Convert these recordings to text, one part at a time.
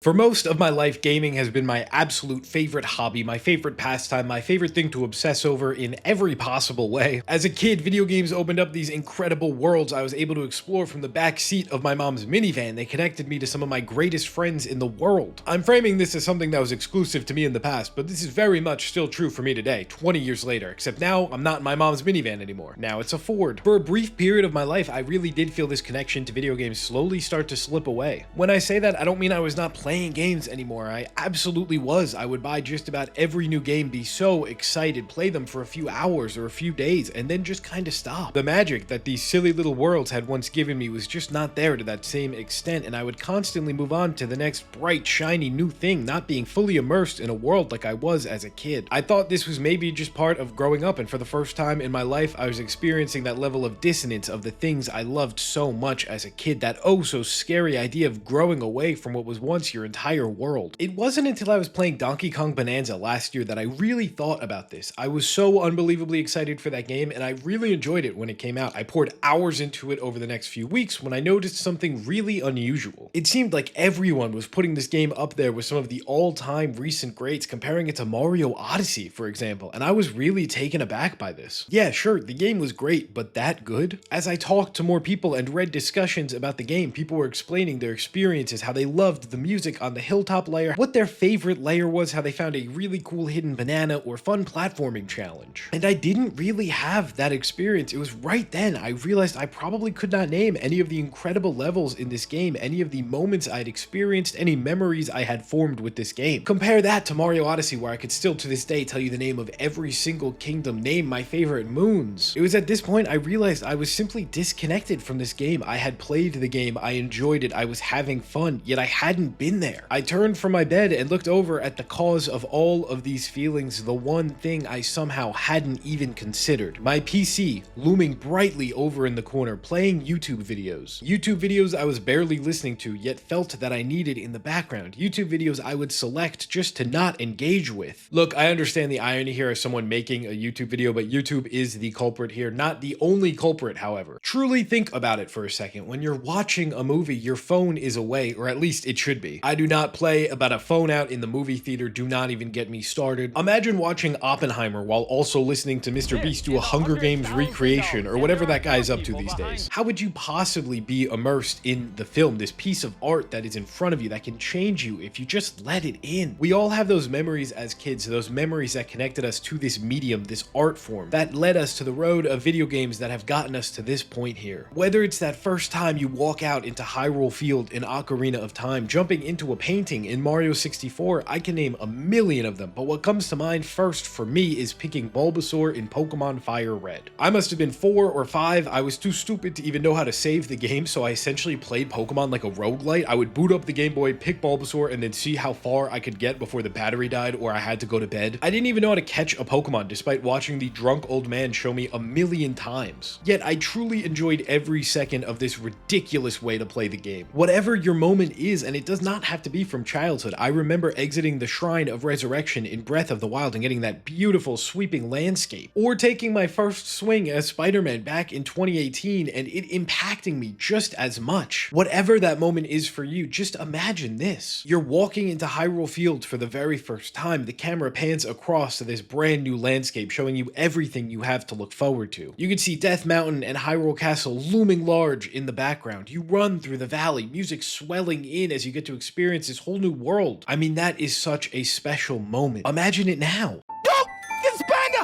For most of my life, gaming has been my absolute favorite hobby, my favorite pastime, my favorite thing to obsess over in every possible way. As a kid, video games opened up these incredible worlds I was able to explore from the back seat of my mom's minivan. They connected me to some of my greatest friends in the world. I'm framing this as something that was exclusive to me in the past, but this is very much still true for me today, 20 years later, except now I'm not in my mom's minivan anymore. Now it's a Ford. For a brief period of my life, I really did feel this connection to video games slowly start to slip away. When I say that, I don't mean I was not playing games anymore. I absolutely was. I would buy just about every new game, be so excited, play them for a few hours or a few days, and then just kind of stop. The magic that these silly little worlds had once given me was just not there to that same extent, and I would constantly move on to the next bright, shiny new thing, not being fully immersed in a world like I was as a kid. I thought this was maybe just part of growing up, and for the first time in my life, I was experiencing that level of dissonance of the things I loved so much as a kid, that oh so scary idea of growing away from what was once your entire world. It wasn't until I was playing Donkey Kong Bananza last year that I really thought about this. I was so unbelievably excited for that game, and I really enjoyed it when it came out. I poured hours into it over the next few weeks when I noticed something really unusual. It seemed like everyone was putting this game up there with some of the all-time recent greats, comparing it to Mario Odyssey, for example, and I was really taken aback by this. Yeah, sure, the game was great, but that good? As I talked to more people and read discussions about the game, people were explaining their experiences, how they loved the music on the hilltop layer, what their favorite layer was, how they found a really cool hidden banana or fun platforming challenge. And I didn't really have that experience. It was right then I realized I probably could not name any of the incredible levels in this game, any of the moments I'd experienced, any memories I had formed with this game. Compare that to Mario Odyssey, where I could still to this day tell you the name of every single kingdom, name my favorite moons. It was at this point I realized I was simply disconnected from this game. I had played the game, I enjoyed it, I was having fun, yet I hadn't been there. I turned from my bed and looked over at the cause of all of these feelings, the one thing I somehow hadn't even considered. My PC, looming brightly over in the corner, playing YouTube videos. YouTube videos I was barely listening to, yet felt that I needed in the background. YouTube videos I would select just to not engage with. Look, I understand the irony here as someone making a YouTube video, but YouTube is the culprit here, not the only culprit, however. Truly think about it for a second. When you're watching a movie, your phone is away, or at least it should be. I do not play about a phone out in the movie theater, do not even get me started. Imagine watching Oppenheimer while also listening to Mr. Beast do a Hunger Games recreation, or whatever that guy's up to these days. How would you possibly be immersed in the film, this piece of art that is in front of you that can change you if you just let it in? We all have those memories as kids, those memories that connected us to this medium, this art form, that led us to the road of video games that have gotten us to this point here. Whether it's that first time you walk out into Hyrule Field in Ocarina of Time, jumping into a painting in Mario 64, I can name a million of them, but what comes to mind first for me is picking Bulbasaur in Pokemon Fire Red. I must have been 4 or 5, I was too stupid to even know how to save the game, so I essentially played Pokemon like a roguelite. I would boot up the Game Boy, pick Bulbasaur, and then see how far I could get before the battery died or I had to go to bed. I didn't even know how to catch a Pokemon, despite watching the drunk old man show me a million times. Yet I truly enjoyed every second of this ridiculous way to play the game. Whatever your moment is, and it does not have to be from childhood. I remember exiting the Shrine of Resurrection in Breath of the Wild and getting that beautiful sweeping landscape, or taking my first swing as Spider-Man back in 2018 and it impacting me just as much. Whatever that moment is for you, just imagine this. You're walking into Hyrule Field for the very first time. The camera pans across to this brand new landscape, showing you everything you have to look forward to. You can see Death Mountain and Hyrule Castle looming large in the background. You run through the valley, music swelling in as you get to experience this whole new world. I mean, that is such a special moment. Imagine it now. You spend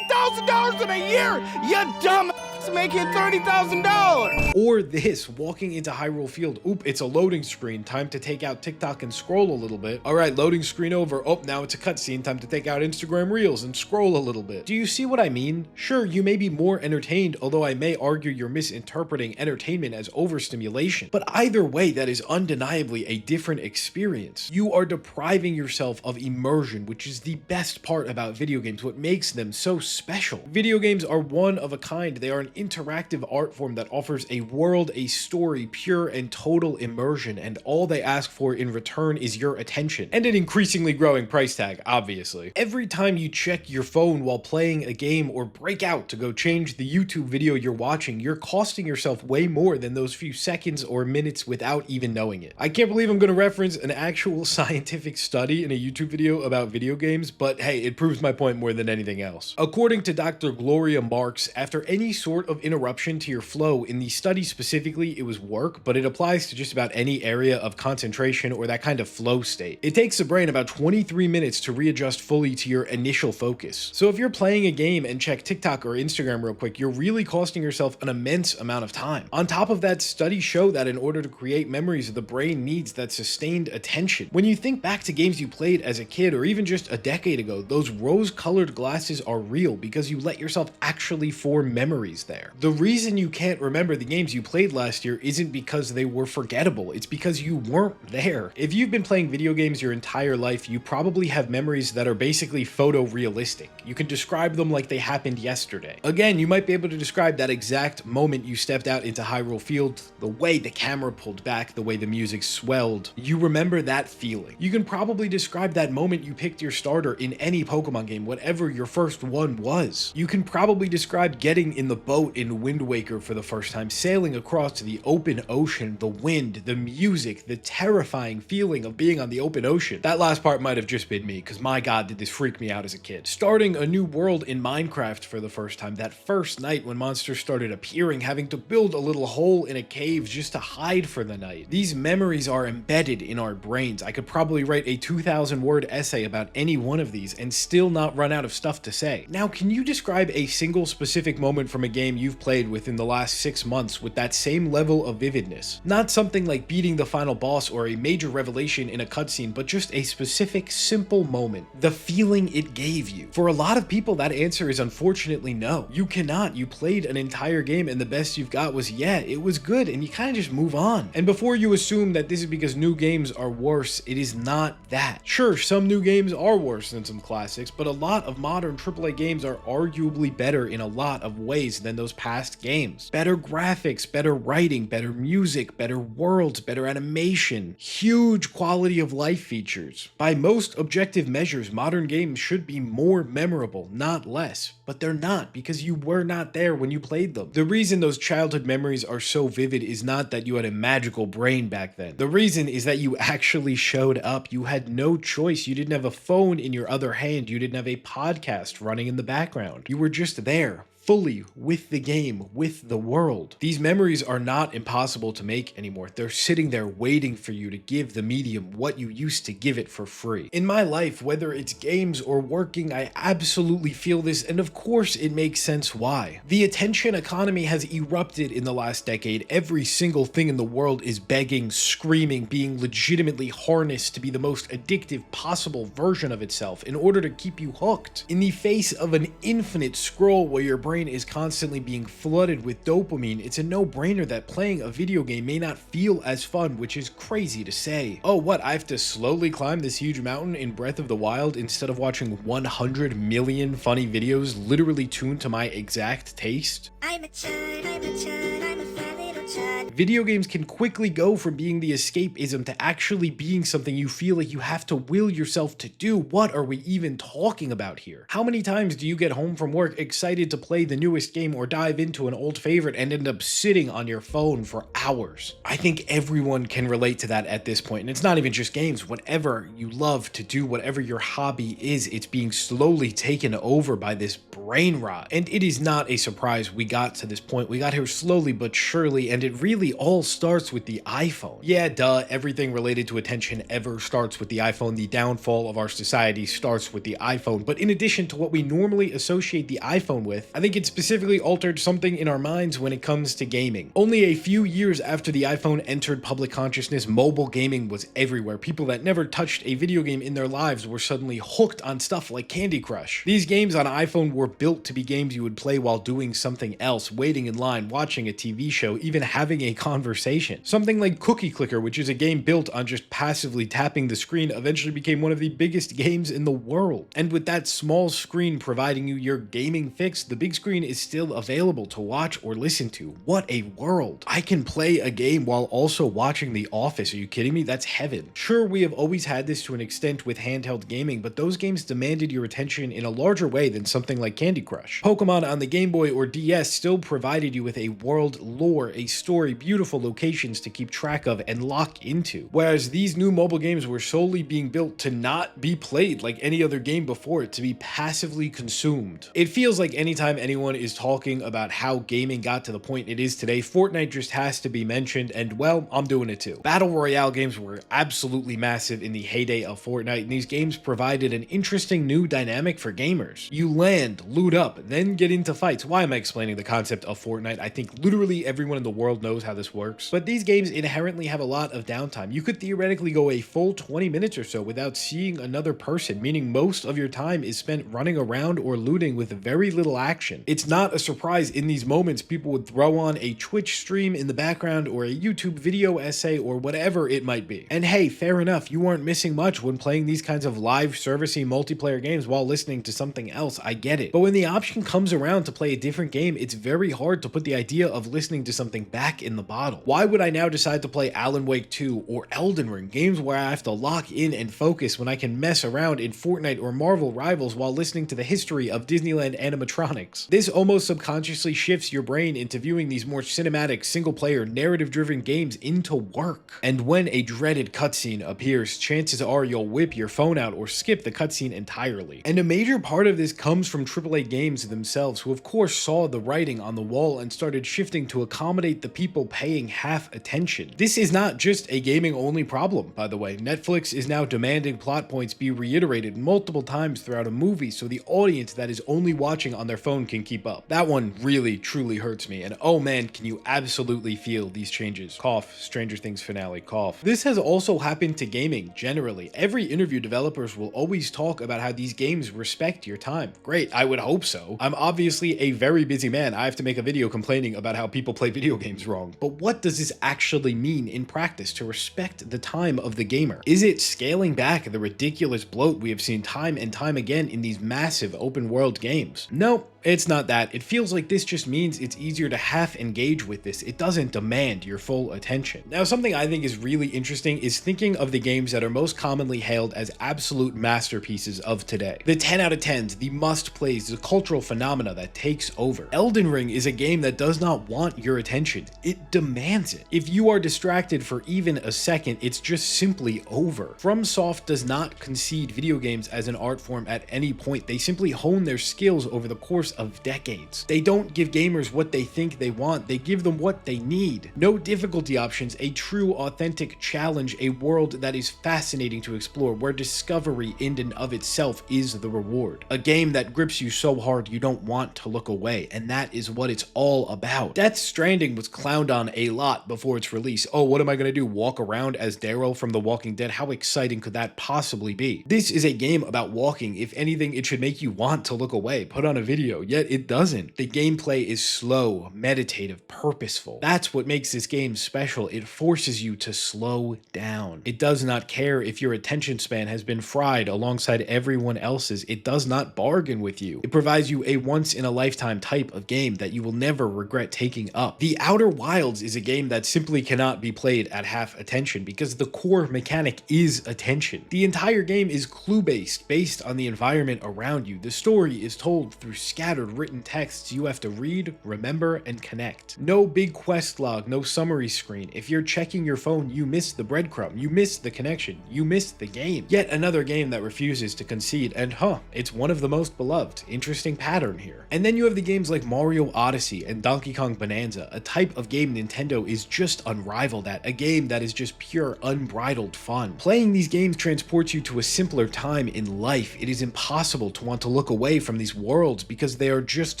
$120,000 in a year, you dumb making $30,000. Or this, walking into Hyrule Field. Oop, it's a loading screen. Time to take out TikTok and scroll a little bit. All right, loading screen over. Oh, now it's a cutscene. Time to take out Instagram Reels and scroll a little bit. Do you see what I mean? Sure, you may be more entertained, although I may argue you're misinterpreting entertainment as overstimulation. But either way, that is undeniably a different experience. You are depriving yourself of immersion, which is the best part about video games, what makes them so special. Video games are one of a kind. They are an interactive art form that offers a world, a story, pure and total immersion, and all they ask for in return is your attention. And an increasingly growing price tag, obviously. Every time you check your phone while playing a game or break out to go change the YouTube video you're watching, you're costing yourself way more than those few seconds or minutes without even knowing it. I can't believe I'm going to reference an actual scientific study in a YouTube video about video games, but hey, it proves my point more than anything else. According to Dr. Gloria Marks, after any sort of interruption to your flow, in the study specifically it was work, but it applies to just about any area of concentration or that kind of flow state. It takes the brain about 23 minutes to readjust fully to your initial focus. So if you're playing a game and check TikTok or Instagram real quick, you're really costing yourself an immense amount of time. On top of that, studies show that in order to create memories, the brain needs that sustained attention. When you think back to games you played as a kid or even just a decade ago, those rose-colored glasses are real because you let yourself actually form memories there. The reason you can't remember the games you played last year isn't because they were forgettable, it's because you weren't there. If you've been playing video games your entire life, you probably have memories that are basically photorealistic. You can describe them like they happened yesterday. Again, you might be able to describe that exact moment you stepped out into Hyrule Field, the way the camera pulled back, the way the music swelled. You remember that feeling. You can probably describe that moment you picked your starter in any Pokemon game, whatever your first one was. You can probably describe getting in the boat in Wind Waker for the first time, sailing across to the open ocean, the wind, the music, the terrifying feeling of being on the open ocean. That last part might have just been me, because my god did this freak me out as a kid. Starting a new world in Minecraft for the first time, that first night when monsters started appearing, having to build a little hole in a cave just to hide for the night. These memories are embedded in our brains. I could probably write a 2,000-word essay about any one of these and still not run out of stuff to say. Now, can you describe a single specific moment from a game you've played within the last 6 months with that same level of vividness? Not something like beating the final boss or a major revelation in a cutscene, but just a specific, simple moment. The feeling it gave you. For a lot of people, that answer is unfortunately no. You cannot. You played an entire game and the best you've got was, yeah, it was good, and you kind of just move on. And before you assume that this is because new games are worse, it is not that. Sure, some new games are worse than some classics, but a lot of modern AAA games are arguably better in a lot of ways than those past games. Better graphics, better writing, better music, better worlds, better animation, huge quality of life features. By most objective measures, modern games should be more memorable, not less, but they're not because you were not there when you played them. The reason those childhood memories are so vivid is not that you had a magical brain back then. The reason is that you actually showed up. You had no choice. You didn't have a phone in your other hand. You didn't have a podcast running in the background. You were just there, fully with the game, with the world. These memories are not impossible to make anymore. They're sitting there waiting for you to give the medium what you used to give it for free. In my life, whether it's games or working, I absolutely feel this, and of course it makes sense why. The attention economy has erupted in the last decade. Every single thing in the world is begging, screaming, being legitimately harnessed to be the most addictive possible version of itself in order to keep you hooked. In the face of an infinite scroll where your brain is constantly being flooded with dopamine, it's a no-brainer that playing a video game may not feel as fun, which is crazy to say. Oh, what, I have to slowly climb this huge mountain in Breath of the Wild instead of watching 100 million funny videos literally tuned to my exact taste? I'm a chud, I'm a chud, I'm a fat little chud. Video games can quickly go from being the escapism to actually being something you feel like you have to will yourself to do. What are we even talking about here? How many times do you get home from work excited to play the newest game or dive into an old favorite and end up sitting on your phone for hours? I think everyone can relate to that at this point, and it's not even just games. Whatever you love to do, whatever your hobby is, it's being slowly taken over by this brain rot. And it is not a surprise we got to this point. We got here slowly but surely, and it really all starts with the iPhone. Yeah, duh, everything related to attention ever starts with the iPhone. The downfall of our society starts with the iPhone. But in addition to what we normally associate the iPhone with, I think it specifically altered something in our minds when it comes to gaming. Only a few years after the iPhone entered public consciousness, mobile gaming was everywhere. People that never touched a video game in their lives were suddenly hooked on stuff like Candy Crush. These games on iPhone were built to be games you would play while doing something else, waiting in line, watching a TV show, even having a conversation. Something like Cookie Clicker, which is a game built on just passively tapping the screen, eventually became one of the biggest games in the world. And with that small screen providing you your gaming fix, the big screen is still available to watch or listen to. What a world. I can play a game while also watching The Office. Are you kidding me? That's heaven. Sure, we have always had this to an extent with handheld gaming, but those games demanded your attention in a larger way than something like Candy Crush. Pokemon on the Game Boy or DS still provided you with a world, lore, a story, beautiful locations to keep track of and lock into. Whereas these new mobile games were solely being built to not be played like any other game before it, to be passively consumed. It feels like anytime anyone is talking about how gaming got to the point it is today, Fortnite just has to be mentioned, and well, I'm doing it too. Battle Royale games were absolutely massive in the heyday of Fortnite, and these games provided an interesting new dynamic for gamers. You land, loot up, then get into fights. Why am I explaining the concept of Fortnite? I think literally everyone in the world knows how this works. But these games inherently have a lot of downtime. You could theoretically go a full 20 minutes or so without seeing another person, meaning most of your time is spent running around or looting with very little action. It's not a surprise in these moments people would throw on a Twitch stream in the background or a YouTube video essay or whatever it might be. And hey, fair enough, you aren't missing much when playing these kinds of live servicey multiplayer games while listening to something else. I get it. But when the option comes around to play a different game, it's very hard to put the idea of listening to something back in the bottle. Why would I now decide to play Alan Wake 2 or Elden Ring, games where I have to lock in and focus when I can mess around in Fortnite or Marvel Rivals while listening to the history of Disneyland animatronics? This almost subconsciously shifts your brain into viewing these more cinematic, single-player, narrative-driven games into work. And when a dreaded cutscene appears, chances are you'll whip your phone out or skip the cutscene entirely. And a major part of this comes from AAA games themselves, who of course saw the writing on the wall and started shifting to accommodate the people paying half attention. This is not just a gaming-only problem, by the way. Netflix is now demanding plot points be reiterated multiple times throughout a movie so the audience that is only watching on their phone can keep up. That one really, truly hurts me, and oh man, can you absolutely feel these changes. Cough, Stranger Things finale, cough. This has also happened to gaming generally. Every interview, developers will always talk about how these games respect your time. Great, I would hope so. I'm obviously a very busy man. I have to make a video complaining about how people play video games wrong. But what does this actually mean in practice to respect the time of the gamer? Is it scaling back the ridiculous bloat we have seen time and time again in these massive open world games? No, it's not that. It feels like this just means it's easier to half engage with this. It doesn't demand your full attention. Now, something I think is really interesting is thinking of the games that are most commonly hailed as absolute masterpieces of today. The 10 out of 10s, the must-plays, the cultural phenomena that takes over. Elden Ring is a game that does not want your attention. It demands it. If you are distracted for even a second, it's just simply over. FromSoft does not concede video games as an art form at any point. They simply hone their skills over the course of decades. They don't give gamers what they think they want, they give them what they need. No difficulty options, a true authentic challenge, a world that is fascinating to explore, where discovery in and of itself is the reward. A game that grips you so hard you don't want to look away, and that is what it's all about. Death Stranding was clowned on a lot before its release. Oh, what am I gonna do? Walk around as Daryl from The Walking Dead? How exciting could that possibly be? This is a game about walking. If anything, it should make you want to look away, put on a video, yet it doesn't. The gameplay is slow, meditative, purposeful. That's what makes this game special. It forces you to slow down. It does not care if your attention span has been fried alongside everyone else's. It does not bargain with you. It provides you a once-in-a-lifetime type of game that you will never regret taking up. The Outer Wilds is a game that simply cannot be played at half attention because the core mechanic is attention. The entire game is clue-based, based on the environment around you. The story is told through scattered written texts you have to read, remember, and connect. No big quest log, no summary screen. If you're checking your phone, you miss the breadcrumb, you miss the connection, you miss the game. Yet another game that refuses to concede, and it's one of the most beloved. Interesting pattern here. And then you have the games like Mario Odyssey and Donkey Kong Bananza, a type of game Nintendo is just unrivaled at, a game that is just pure unbridled fun. Playing these games transports you to a simpler time in life. It is impossible to want to look away from these worlds because they are just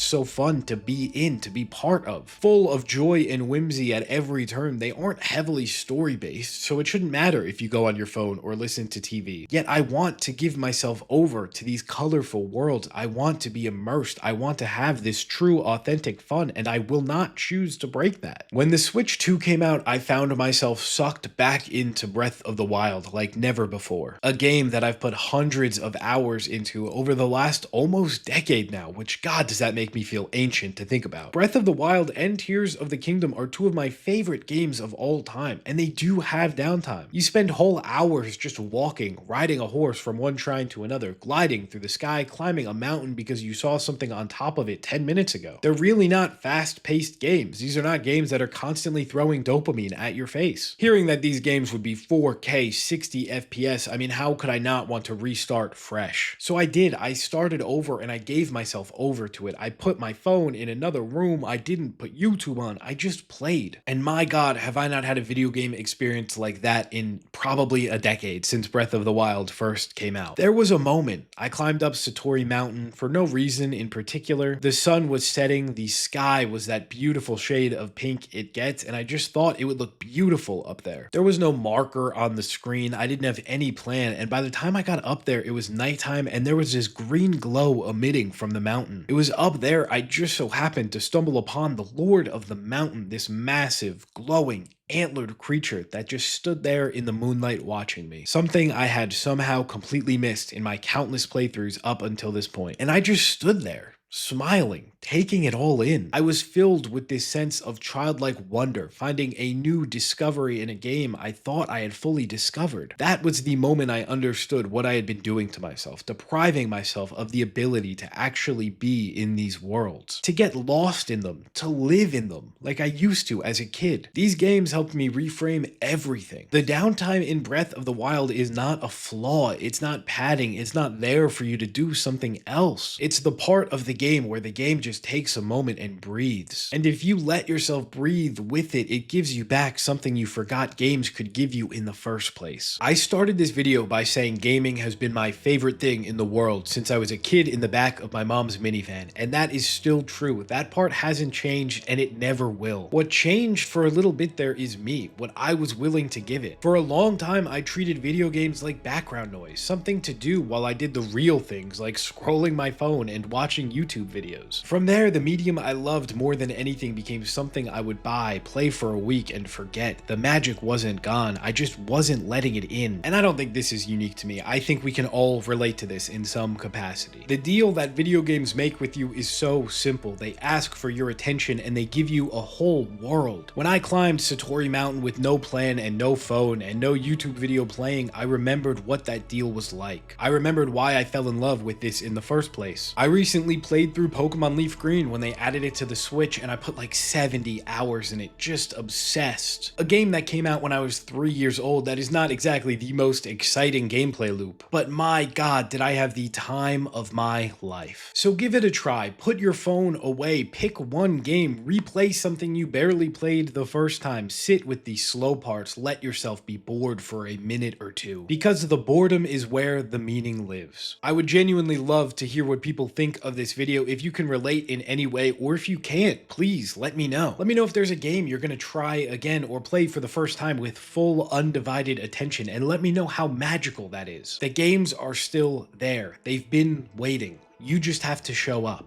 so fun to be in, to be part of. Full of joy and whimsy at every turn, they aren't heavily story-based, so it shouldn't matter if you go on your phone or listen to TV. Yet I want to give myself over to these colorful worlds. I want to be immersed. I want to have this true, authentic fun, and I will not choose to break that. When the Switch 2 came out, I found myself sucked back into Breath of the Wild like never before. A game that I've put hundreds of hours into over the last almost decade now, which God does that make me feel ancient to think about. Breath of the Wild and Tears of the Kingdom are two of my favorite games of all time, and they do have downtime. You spend whole hours just walking, riding a horse from one shrine to another, gliding through the sky, climbing a mountain because you saw something on top of it 10 minutes ago. They're really not fast-paced games. These are not games that are constantly throwing dopamine at your face. Hearing that these games would be 4K 60 FPS, I mean, how could I not want to restart fresh? So I did. I started over and I gave myself over to it. I put my phone in another room. I didn't put YouTube on. I just played. And my God, have I not had a video game experience like that in probably a decade since Breath of the Wild first came out. There was a moment I climbed up Satori Mountain for no reason in particular. The sun was setting, the sky was that beautiful shade of pink it gets, and I just thought it would look beautiful up there. There was no marker on the screen. I didn't have any plan, and by the time I got up there, it was nighttime and there was this green glow emitting from the mountain. It was up there I just so happened to stumble upon the Lord of the Mountain, this massive, glowing, antlered creature that just stood there in the moonlight watching me. Something I had somehow completely missed in my countless playthroughs up until this point. And I just stood there, smiling, taking it all in. I was filled with this sense of childlike wonder, finding a new discovery in a game I thought I had fully discovered. That was the moment I understood what I had been doing to myself, depriving myself of the ability to actually be in these worlds, to get lost in them, to live in them, like I used to as a kid. These games helped me reframe everything. The downtime in Breath of the Wild is not a flaw, it's not padding, it's not there for you to do something else. It's the part of the game where the game just takes a moment and breathes. And if you let yourself breathe with it, it gives you back something you forgot games could give you in the first place. I started this video by saying gaming has been my favorite thing in the world since I was a kid in the back of my mom's minivan, and that is still true. That part hasn't changed and it never will. What changed for a little bit there is me, what I was willing to give it. For a long time, I treated video games like background noise, something to do while I did the real things like scrolling my phone and watching YouTube videos. From there, the medium I loved more than anything became something I would buy, play for a week, and forget. The magic wasn't gone, I just wasn't letting it in. And I don't think this is unique to me. I think we can all relate to this in some capacity. The deal that video games make with you is so simple. They ask for your attention and they give you a whole world. When I climbed Satori Mountain with no plan and no phone and no YouTube video playing, I remembered what that deal was like. I remembered why I fell in love with this in the first place. I recently played through Pokemon Leaf Green when they added it to the Switch, and I put like 70 hours in it, just obsessed. A game that came out when I was 3 years old that is not exactly the most exciting gameplay loop, but my God, did I have the time of my life. So give it a try, put your phone away, pick one game, replay something you barely played the first time, sit with the slow parts, let yourself be bored for a minute or two, because the boredom is where the meaning lives. I would genuinely love to hear what people think of this video. If you can relate in any way, or if you can't, please let me know. Let me know if there's a game you're gonna try again or play for the first time with full undivided attention, and let me know how magical that is. The games are still there. They've been waiting. You just have to show up.